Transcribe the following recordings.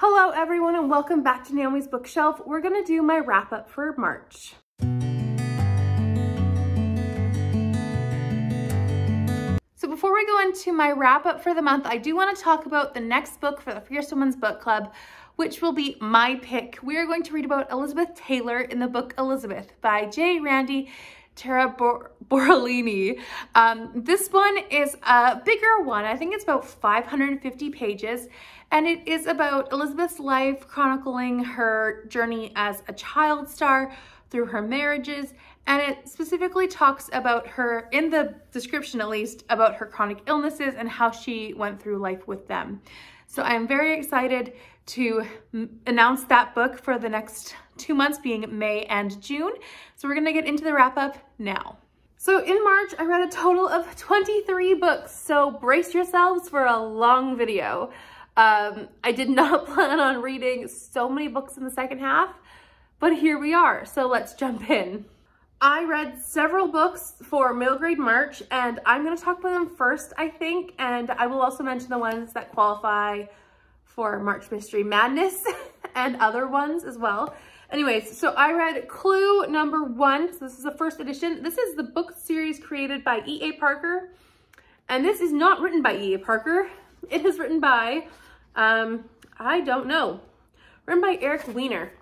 Hello everyone and welcome back to Naomi's Bookshelf. We're gonna do my wrap up for March. So before we go into my wrap up for the month, I do want to talk about the next book for the Fierce Women's Book Club, which will be my pick. We are going to read about Elizabeth Taylor in the book Elizabeth by J. Randy Borrellini. This one is a bigger one. I think it's about 550 pages, and it is about Elizabeth's life, chronicling her journey as a child star through her marriages, and it specifically talks about her, in the description at least, about her chronic illnesses and how she went through life with them. So I'm very excited to announce that book for the next 2 months, being May and June. So we're gonna get into the wrap up now. So in March, I read a total of 23 books. So brace yourselves for a long video. I did not plan on reading so many books in the second half, but here we are. So let's jump in. I read several books for middle grade March, and I'm gonna talk about them first, I think, and I will also mention the ones that qualify for March Mystery Madness and other ones as well. Anyways, so I read Clue #1. So this is the first edition. This is the book series created by E.A. Parker. And this is not written by E.A. Parker. It is written by, I don't know. Written by Eric Weiner.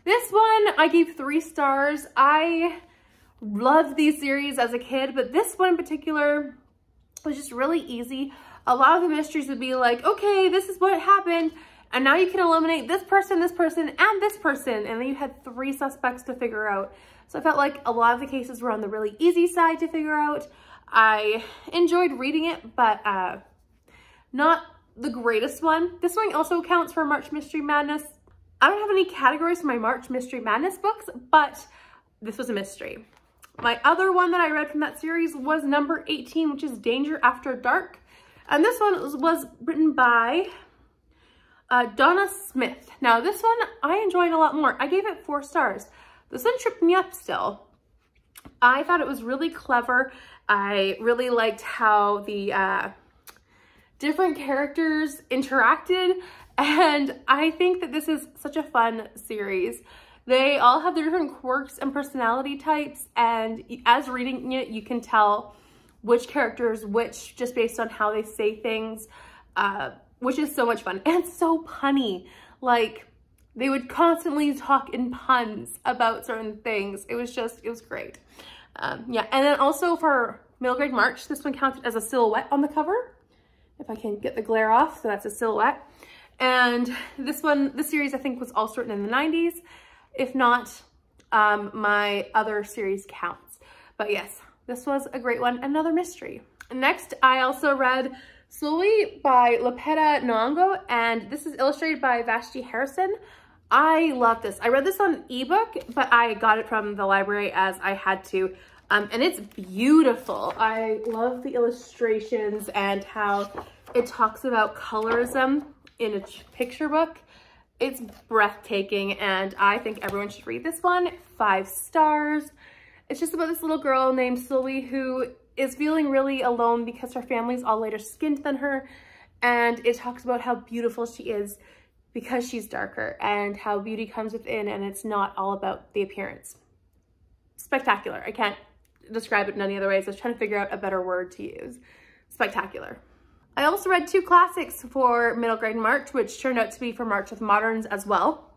This one I gave 3 stars. I loved these series as a kid, but this one in particular was just really easy. A lot of the mysteries would be like, okay, this is what happened, and now you can eliminate this person, and this person, and then you had 3 suspects to figure out. So I felt like a lot of the cases were on the really easy side to figure out. I enjoyed reading it, but not the greatest one. This one also counts for March Mystery Madness. I don't have any categories for my March Mystery Madness books, but this was a mystery. My other one that I read from that series was number 18, which is Danger After Dark. And this one was written by Donna Smith. Now this one I enjoyed a lot more. I gave it 4 stars. This one tripped me up still. I thought it was really clever. I really liked how the different characters interacted, and I think that this is such a fun series. They all have their different quirks and personality types, and as reading it, you can tell which characters which, just based on how they say things, which is so much fun and so punny. Like, they would constantly talk in puns about certain things. It was great. Yeah, and then also for middle grade March, this one counted as a silhouette on the cover. If I can get the glare off, so that's a silhouette. And this series I think was also written in the 90s. If not, my other series counts. But yes, this was a great one, another mystery. Next, I also read Slowly by Lupita Nyong'o, and this is illustrated by Vashti Harrison. I love this. I read this on ebook, but I got it from the library as I had to, and it's beautiful. I love the illustrations and how it talks about colorism in a picture book. It's breathtaking, and I think everyone should read this one. 5 stars. It's just about this little girl named Sylvie who is feeling really alone because her family's all lighter skinned than her, and it talks about how beautiful she is because she's darker and how beauty comes within, and it's not all about the appearance. Spectacular. I can't describe it in any other ways. I was trying to figure out a better word to use. Spectacular. I also read 2 classics for middle grade March, which turned out to be for March with Moderns as well.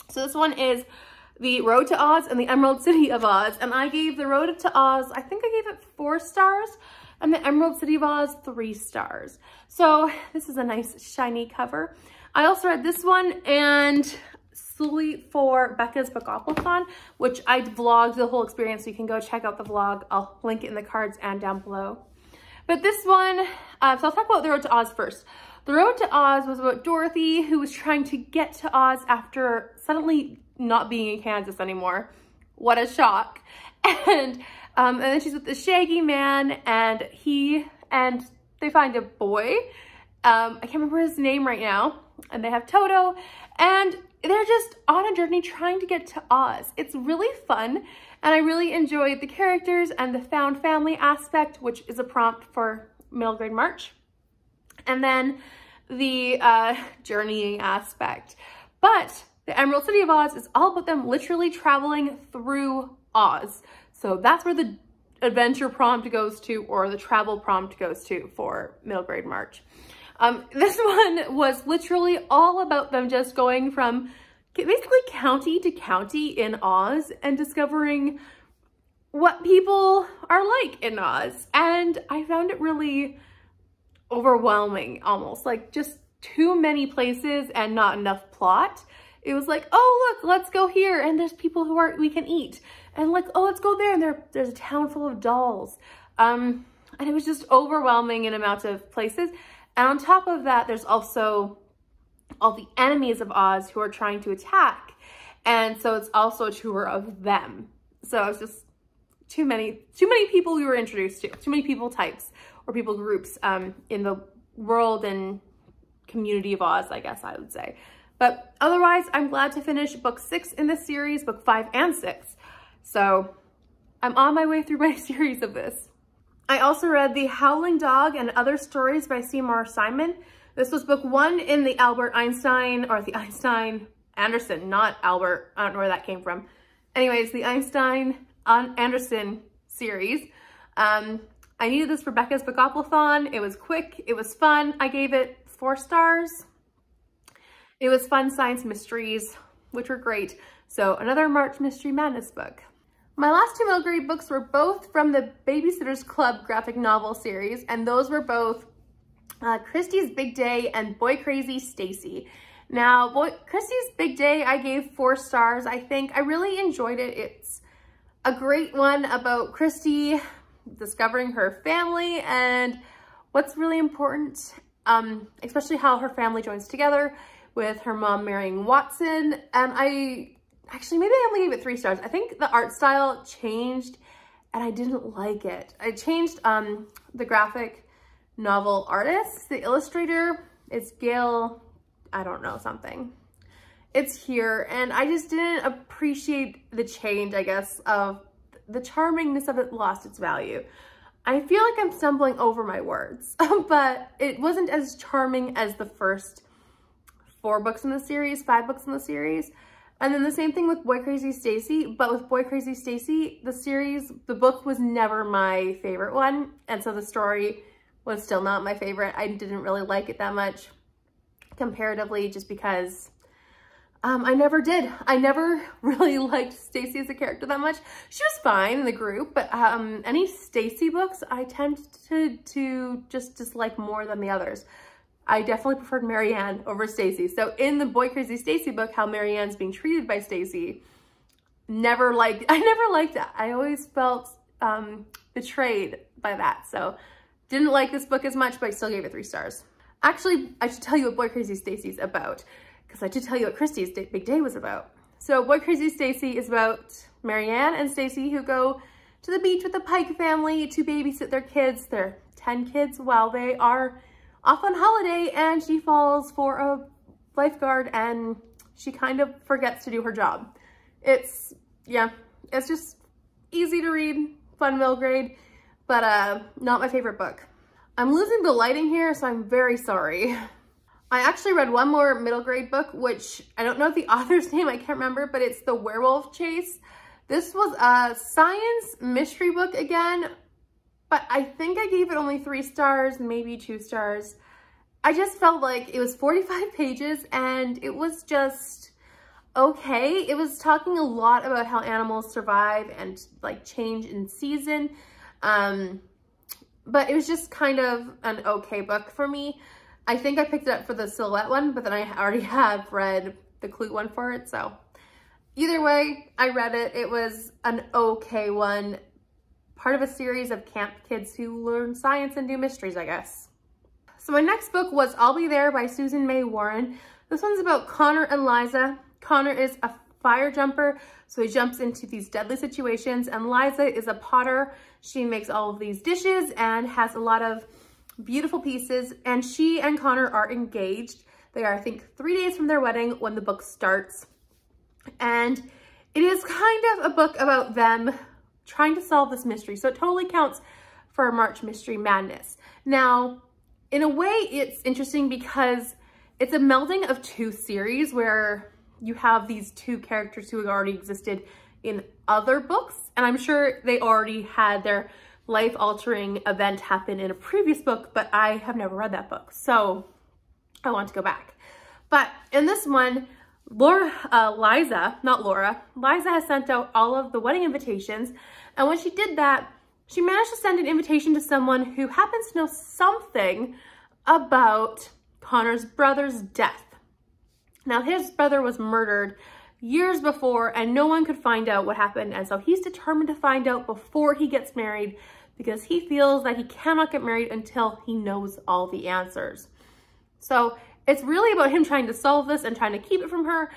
So this one is The Road to Oz and The Emerald City of Oz, and I gave The Road to Oz, I think I gave it 4 stars, and The Emerald City of Oz 3 stars. So this is a nice shiny cover. I also read this one and Slowly for Becca's Bookopothon, which I vlogged the whole experience, so you can go check out the vlog. I'll link it in the cards and down below. But this one, so I'll talk about The Road to Oz first. The Road to Oz was about Dorothy, who was trying to get to Oz after suddenly not being in Kansas anymore. What a shock. And then she's with the Shaggy Man, and they find a boy. I can't remember his name right now. And they have Toto, and they're just on a journey trying to get to Oz. It's really fun, and I really enjoyed the characters and the found family aspect, which is a prompt for middle grade March. And then the journeying aspect. But the Emerald City of Oz is all about them literally traveling through Oz. So that's where the adventure prompt goes to, or the travel prompt goes to for middle grade March. This one was literally all about them just going from basically county to county in Oz and discovering what people are like in Oz. And I found it really overwhelming, almost like just too many places and not enough plot. It was like, oh, look, let's go here. And there's people who we can eat. And like, oh, let's go there. And there's a town full of dolls. And it was just overwhelming in amounts of places. And on top of that, there's also all the enemies of Oz who are trying to attack. And so it's also a tour of them. So it's just too many people we were introduced to, too many people types or people groups in the world and community of Oz, I guess I would say. But otherwise, I'm glad to finish book 6 in this series, book 5 and 6. So I'm on my way through my series of this. I also read The Howling Dog and Other Stories by Seymour Simon. This was book 1 in the Albert Einstein, or the Einstein Anderson, not Albert, I don't know where that came from. Anyways, the Einstein Anderson series. I needed this for Becca's Bookathon. It was quick, it was fun. I gave it 4 stars. It was fun science mysteries, which were great. So another March Mystery Madness book. My last 2 middle grade books were both from the Babysitter's Club graphic novel series, and those were both Christy's Big Day and Boy Crazy Stacy. Now, Christy's Big Day, I gave 4 stars. I think I really enjoyed it. It's a great one about Christy discovering her family and what's really important, especially how her family joins together with her mom marrying Watson. And maybe I only gave it 3 stars. I think the art style changed and I didn't like it. I changed the graphic novel artist. The illustrator is Gail, I don't know, something. It's here, and I just didn't appreciate the change, I guess, of the charmingness of it lost its value. I feel like I'm stumbling over my words, but it wasn't as charming as the first 4 books in the series, 5 books in the series. And then the same thing with Boy Crazy Stacy, but with Boy Crazy Stacy, the book was never my favorite one. And so the story was still not my favorite. I didn't really like it that much comparatively, just because I never did. I never really liked Stacy as a character that much. She was fine in the group, but any Stacy books I tend to just dislike more than the others. I definitely preferred Marianne over Stacy. So in the Boy Crazy Stacy book, how Marianne's being treated by Stacy, I never liked that. I always felt betrayed by that. So didn't like this book as much, but I still gave it 3 stars. Actually, I should tell you what Boy Crazy Stacy's about, because I should tell you what Christy's Big Day was about. So Boy Crazy Stacy is about Marianne and Stacy, who go to the beach with the Pike family to babysit their kids, their 10 kids, while they are off on holiday, and she falls for a lifeguard and she kind of forgets to do her job. It's just easy to read, fun middle grade, but not my favorite book. I'm losing the lighting here, so I'm very sorry. I actually read one more middle grade book, which I don't know the author's name, I can't remember, but it's The Werewolf Chase. This was a science mystery book again, but I think I gave it only 3 stars, maybe 2 stars. I just felt like it was 45 pages and it was just okay. It was talking a lot about how animals survive and like change in season. But it was just kind of an okay book for me. I think I picked it up for the Silhouette one, but then I already have read the Clue one for it. So either way, I read it. It was an okay one. Part of a series of camp kids who learn science and do mysteries, I guess. So my next book was I'll Be There by Susan May Warren. This one's about Connor and Liza. Connor is a fire jumper, so he jumps into these deadly situations, and Liza is a potter. She makes all of these dishes and has a lot of beautiful pieces, and she and Connor are engaged. They are, I think, 3 days from their wedding when the book starts. And it is kind of a book about them trying to solve this mystery. So it totally counts for March Mystery Madness. Now, in a way, it's interesting because it's a melding of two series where you have these two characters who have already existed in other books. And I'm sure they already had their life-altering event happen in a previous book, but I have never read that book. So I want to go back. But in this one, Liza has sent out all of the wedding invitations. And when she did that, she managed to send an invitation to someone who happens to know something about Connor's brother's death. Now, his brother was murdered years before and no one could find out what happened. And so he's determined to find out before he gets married because he feels that he cannot get married until he knows all the answers. So it's really about him trying to solve this and trying to keep it from her,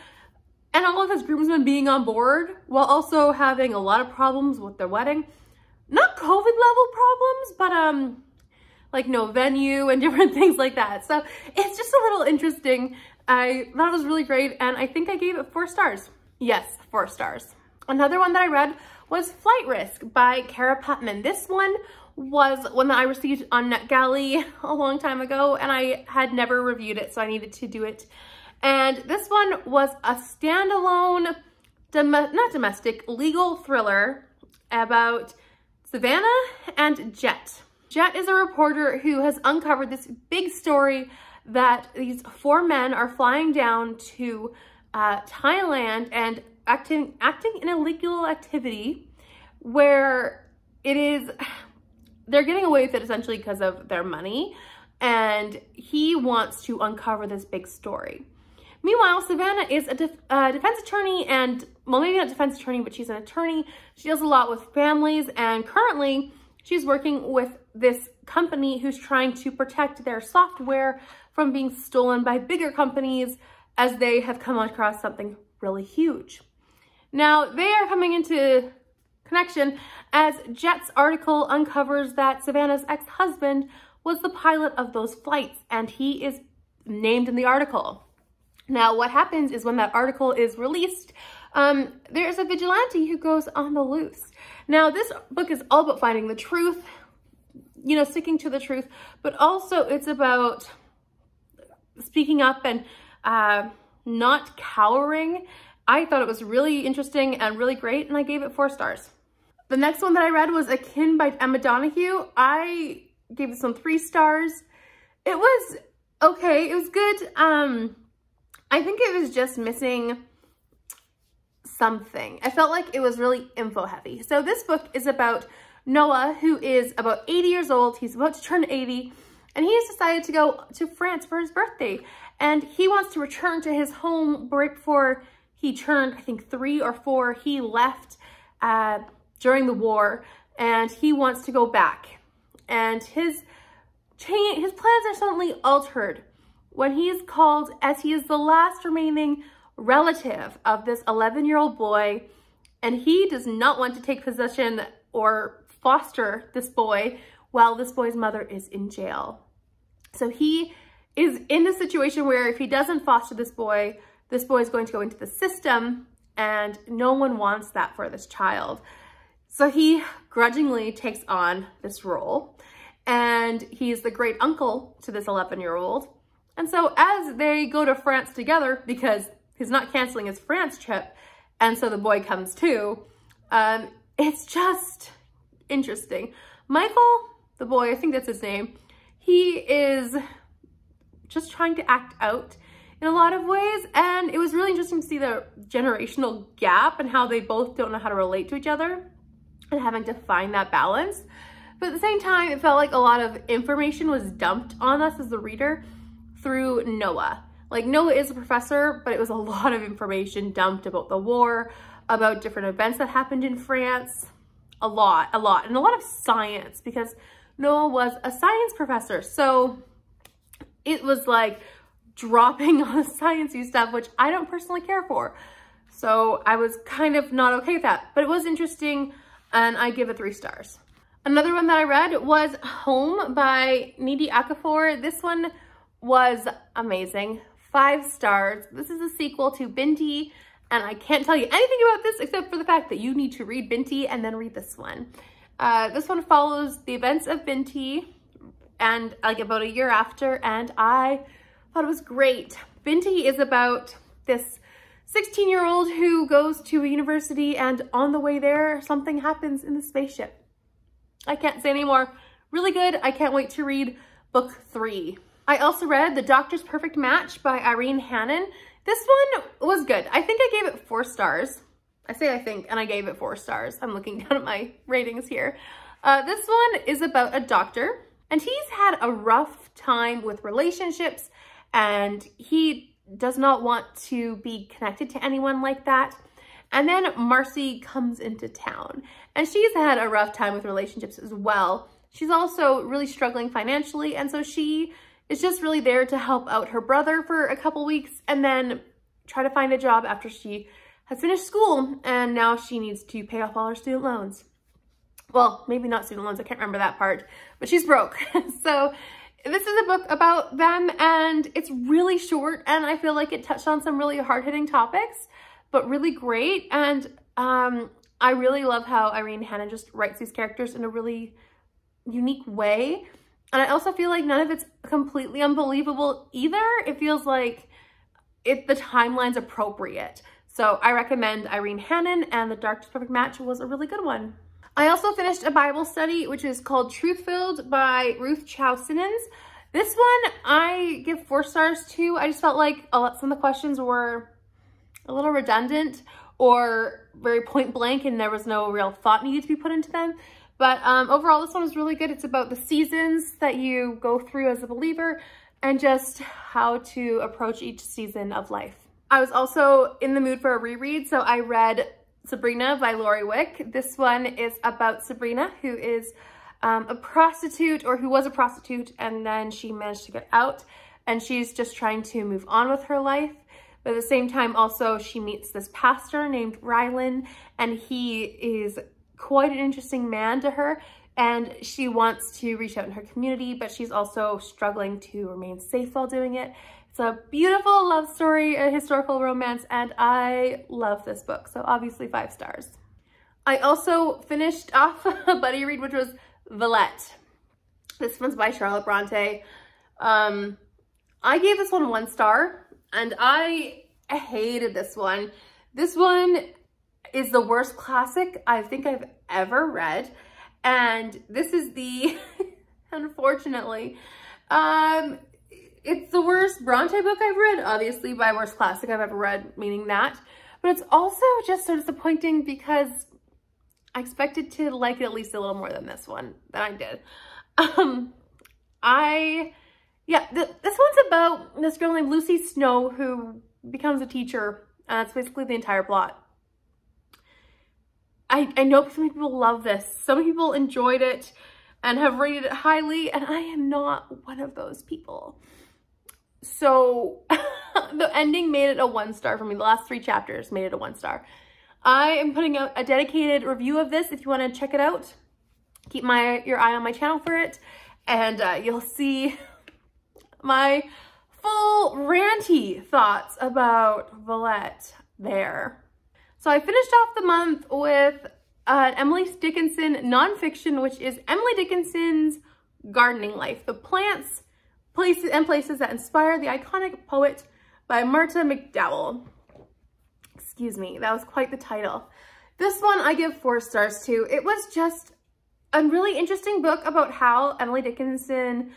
and all of his groomsmen being on board while also having a lot of problems with their wedding. Not COVID level problems, but like no venue and different things like that. So it's just a little interesting. I thought it was really great, and I think I gave it 4 stars. Yes, 4 stars. Another one that I read was Flight Risk by Cara Putman. This one was one that I received on NetGalley a long time ago, and I had never reviewed it, so I needed to do it. And this one was a standalone, not domestic, legal thriller about Savannah and Jet. Jet is a reporter who has uncovered this big story that these 4 men are flying down to Thailand and acting in a illegal activity where they're getting away with it essentially because of their money, and he wants to uncover this big story. Meanwhile, Savannah is a defense attorney, and, well, maybe not defense attorney, but she's an attorney. She deals a lot with families, and currently she's working with this company who's trying to protect their software from being stolen by bigger companies as they have come across something really huge. Now, they are coming into connection as Jet's article uncovers that Savannah's ex-husband was the pilot of those flights, and he is named in the article. Now, what happens is when that article is released, there's a vigilante who goes on the loose. Now, this book is all about finding the truth, you know, sticking to the truth, but also it's about speaking up and not cowering. I thought it was really interesting and really great, and I gave it 4 stars. The next one that I read was Akin by Emma Donoghue. I gave this one 3 stars. It was okay. It was good. I think it was just missing something. I felt like it was really info heavy. So this book is about Noah, who is about 80 years old. He's about to turn 80, and he has decided to go to France for his birthday. And he wants to return to his home right before he turned, I think, 3 or 4. He left during the war, and he wants to go back. And his plans are suddenly altered when he is called, as he is the last remaining relative of this 11-year-old boy, and he does not want to take possession or foster this boy while this boy's mother is in jail. So he is in the situation where if he doesn't foster this boy is going to go into the system, and no one wants that for this child. So he grudgingly takes on this role, and he's the great uncle to this 11-year-old. And so as they go to France together, because he's not canceling his France trip, and so the boy comes too, it's just interesting. Michael, the boy, I think that's his name, he is just trying to act out in a lot of ways, and it was really interesting to see the generational gap and how they both don't know how to relate to each other and having to find that balance. But at the same time, it felt like a lot of information was dumped on us as the reader through Noah. Like, Noah is a professor, but it was a lot of information dumped about the war, about different events that happened in France, a lot, and a lot of science, because Noah was a science professor. So it was like dropping on the sciencey stuff, which I don't personally care for. So I was kind of not okay with that, but it was interesting, and I give it 3 stars. Another one that I read was Home by Nnedi Okorafor. This one was amazing. 5 stars. This is a sequel to Binti, and I can't tell you anything about this except for the fact that you need to read Binti and then read this one. This one follows the events of Binti and like about a year after, and I thought it was great. Binti is about this 16-year-old who goes to a university, and on the way there, something happens in the spaceship. I can't say any more. Really good. I can't wait to read book 3. I also read The Doctor's Perfect Match by Irene Hannon. This one was good. I think I gave it 4 stars. I say I think, and I gave it 4 stars. I'm looking down at my ratings here. This one is about a doctor, and he's had a rough time with relationships, and he does not want to be connected to anyone like that. And then Marcy comes into town, and she's had a rough time with relationships as well. She's also really struggling financially, and so she is just really there to help out her brother for a couple weeks and then try to find a job after she has finished school, and now she needs to pay off all her student loans. Well, maybe not student loans, I can't remember that part, but she's broke. So this is a book about them, and it's really short, and I feel like it touched on some really hard-hitting topics, but really great. And I really love how Irene Hannon just writes these characters in a really unique way. And I also feel like none of it's completely unbelievable either. It feels like the timeline's appropriate. So I recommend Irene Hannon, and The Doctor's Perfect Match was a really good one. I also finished a Bible study, which is called Truth-Filled by Ruth Chou Simmons. This one I give 4 stars to. I just felt like some of the questions were a little redundant or very point blank, and there was no real thought needed to be put into them. But overall, this one was really good. It's about the seasons that you go through as a believer and just how to approach each season of life. I was also in the mood for a reread, so I read Sabrina by Lori Wick. This one is about Sabrina, who is a prostitute, or who was a prostitute, and then she managed to get out, and she's just trying to move on with her life. But at the same time, also, she meets this pastor named Rylan, and he is quite an interesting man to her, and she wants to reach out in her community, but she's also struggling to remain safe while doing it. It's a beautiful love story, a historical romance, and I love this book, so obviously 5 stars. I also finished off a buddy read, which was Villette. This one's by Charlotte Bronte. I gave this one 1 star, and I hated this one. This one is the worst classic I think I've ever read, and this is the, unfortunately, it's the worst Bronte book I've read, obviously, by worst classic I've ever read, meaning that. But it's also just so disappointing because I expected to like it at least a little more than this one, than I did. This one's about this girl named Lucy Snow who becomes a teacher, and that's basically the entire plot. I know some people love this. Some people enjoyed it and have rated it highly, and I am not one of those people. So the ending made it a 1 star for me. The last 3 chapters made it a 1 star. I am putting out a dedicated review of this if you want to check it out. Keep your eye on my channel for it, and you'll see my full ranty thoughts about Villette there. So I finished off the month with Emily Dickinson nonfiction, which is Emily Dickinson's Gardening Life, the plants, places that inspire the iconic poet by Marta McDowell. Excuse me, that was quite the title. This one I give 4 stars to. It was just a really interesting book about how Emily Dickinson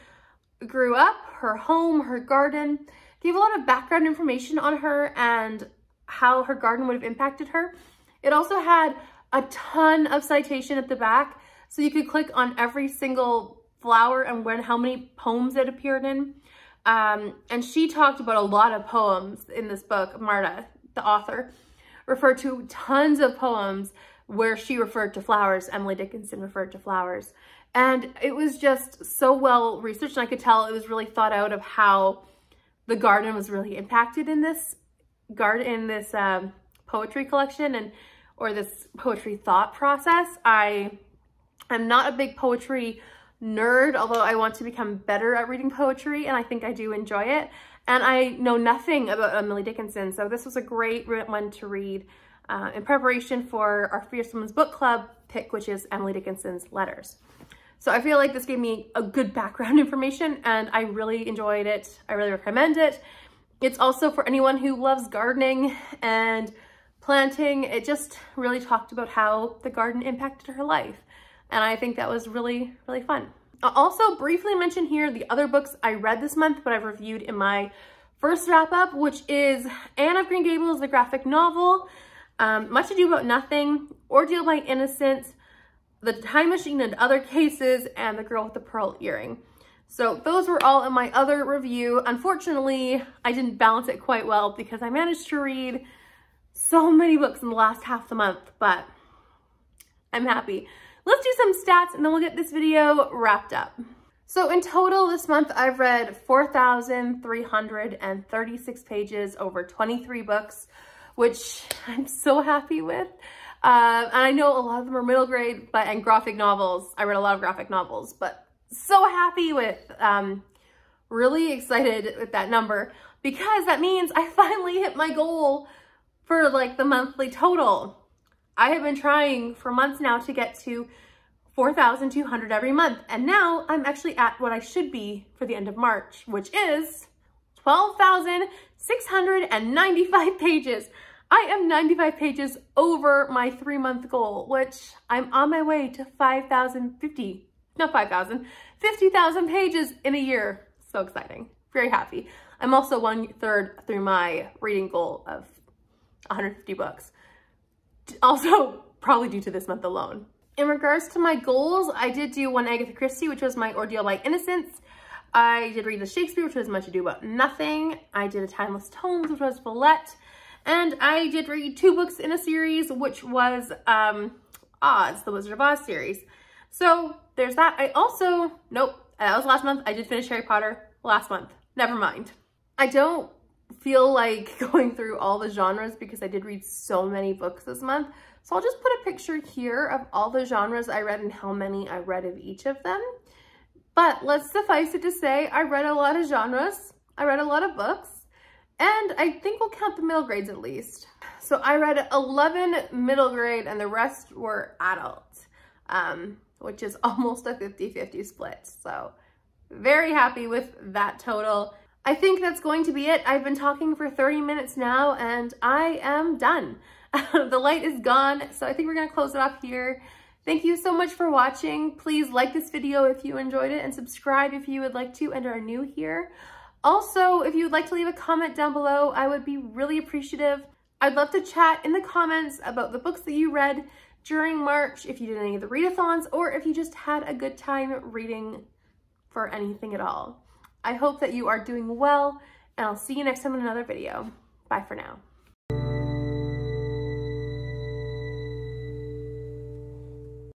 grew up, her home, her garden, gave a lot of background information on her and how her garden would have impacted her. It also had a ton of citation at the back, so you could click on every single flower and how many poems it appeared in. And she talked about a lot of poems in this book. Marta, the author, referred to tons of poems where she referred to flowers. Emily Dickinson referred to flowers. And it was just so well researched, and I could tell it was really thought out of how the garden was really impacted in this poetry collection or this poetry thought process. I am not a big poetry nerd, although I want to become better at reading poetry, and I think I do enjoy it. And I know nothing about Emily Dickinson, so this was a great one to read in preparation for our Fierce Women's Book Club pick, which is Emily Dickinson's Letters. So I feel like this gave me a good background information and I really enjoyed it. I really recommend it. It's also for anyone who loves gardening and planting. It just really talked about how the garden impacted her life. And I think that was really, really fun. I'll also briefly mention here the other books I read this month, but I've reviewed in my first wrap up, which is Anne of Green Gables, the graphic novel, Much Ado About Nothing, Ordeal by Innocence, The Time Machine and Other Cases, and The Girl with the Pearl Earring. So those were all in my other review. Unfortunately, I didn't balance it quite well because I managed to read so many books in the last half of the month, but I'm happy. Let's do some stats and then we'll get this video wrapped up. So in total this month, I've read 4,336 pages over 23 books, which I'm so happy with. And I know a lot of them are middle grade, and graphic novels. I read a lot of graphic novels, but so happy with, really excited with that number because that means I finally hit my goal for like the monthly total. I have been trying for months now to get to 4,200 every month. And now I'm actually at what I should be for the end of March, which is 12,695 pages. I am 95 pages over my 3-month goal, which I'm on my way to 50,000 pages in a year. So exciting, very happy. I'm also 1/3 through my reading goal of 150 books. Also probably due to this month alone. In regards to my goals, I did do one Agatha Christie, which was my Ordeal by Innocence. I did read the Shakespeare, which was Much Ado About Nothing. I did A Timeless Tomes, which was Villette. And I did read 2 books in a series, which was Oz, the Wizard of Oz series. So there's that. I also, nope, that was last month. I did finish Harry Potter last month. Never mind. I don't feel like going through all the genres because I did read so many books this month. So I'll just put a picture here of all the genres I read and how many I read of each of them. But let's suffice it to say, I read a lot of genres. I read a lot of books. And I think we'll count the middle grades at least. So I read 11 middle grade and the rest were adult, which is almost a 50-50 split. So very happy with that total. I think that's going to be it. I've been talking for 30 minutes now and I am done. The light is gone, so I think we're gonna close it off here. Thank you so much for watching. Please like this video if you enjoyed it and subscribe if you would like to and are new here. Also, if you would like to leave a comment down below, I would be really appreciative. I'd love to chat in the comments about the books that you read during March, if you did any of the readathons, or if you just had a good time reading for anything at all. I hope that you are doing well, and I'll see you next time in another video. Bye for now.